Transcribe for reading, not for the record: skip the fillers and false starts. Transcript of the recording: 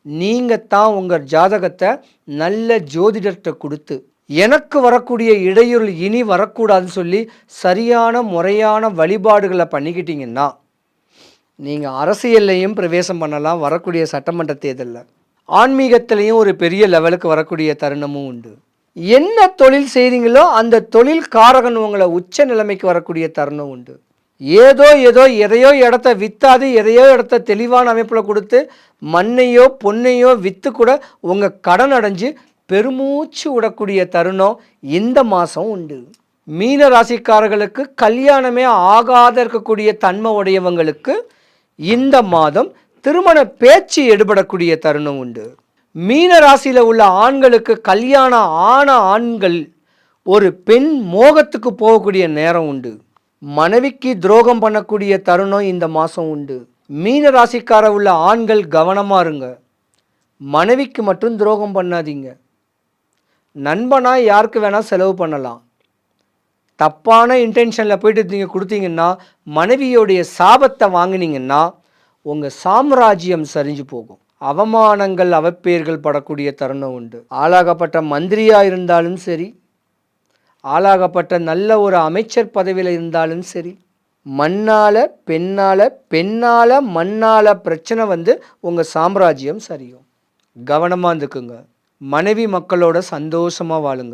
நீங்கள் தான் உங்கள் ஜாதகத்தை நல்ல ஜோதிடர்கிட்ட கொடுத்து எனக்கு வரக்கூடிய இடையூறு இனி வரக்கூடாதுன்னு சொல்லி சரியான முறையான வழிபாடுகளை பண்ணிக்கிட்டீங்கன்னா நீங்கள் அரசியல்லையும் பிரவேசம் பண்ணலாம். வரக்கூடிய சட்டமன்ற தேர்தலில் ஆன்மீகத்திலையும் ஒரு பெரிய லெவலுக்கு வரக்கூடிய தருணமும் உண்டு. என்ன தொழில் செய்கிறீங்களோ அந்த தொழில் காரகன் உங்களை உச்ச நிலைமைக்கு வரக்கூடிய தருணம் உண்டு. ஏதோ எதையோ இடத்த விற்றாது எதையோ இடத்த தெளிவான அமைப்பில் கொடுத்து மண்ணையோ பொன்னையோ விற்று கூட உங்கள் கடன் அடைஞ்சு பெருமூச்சு விடக்கூடிய தருணம் இந்த மாதம் உண்டு. மீன ராசிக்காரர்களுக்கு கல்யாணமே ஆகாத இருக்கக்கூடிய தன்மை உடையவங்களுக்கு இந்த மாதம் திருமண பேச்சு எடுபடக்கூடிய தருணம் உண்டு. மீன ராசியில் உள்ள ஆண்களுக்கு கல்யாணம் ஆன ஆண்கள் ஒரு பெண் மோகத்துக்கு போகக்கூடிய நேரம் உண்டு. மனைவிக்கு துரோகம் பண்ணக்கூடிய தருணம் இந்த மாதம் உண்டு. மீன ராசிக்கார உள்ள ஆண்கள் கவனமாக இருங்க. மனைவிக்கு மட்டும் துரோகம் பண்ணாதீங்க. நண்பனா யாருக்கு வேணால் செலவு பண்ணலாம். தப்பான இன்டென்ஷனில் போயிட்டு நீங்கள் கொடுத்தீங்கன்னா மனைவியோடைய சாபத்தை வாங்கினீங்கன்னா உங்கள் சாம்ராஜ்யம் சரிஞ்சு போகும். அவமானங்கள் அவப்பேர்கள் படக்கூடிய தருணம் உண்டு. ஆளாகப்பட்ட மந்திரியாக இருந்தாலும் சரி, ஆளாகப்பட்ட நல்ல ஒரு அமைச்சர் பதவியில் இருந்தாலும் சரி, மண்ணால் பெண்ணால் மண்ணால் பிரச்சனை வந்து உங்கள் சாம்ராஜ்யம் சரியும். கவனமாக இருந்துக்குங்க. மனைவி மக்களோட சந்தோஷமாக வாழுங்க.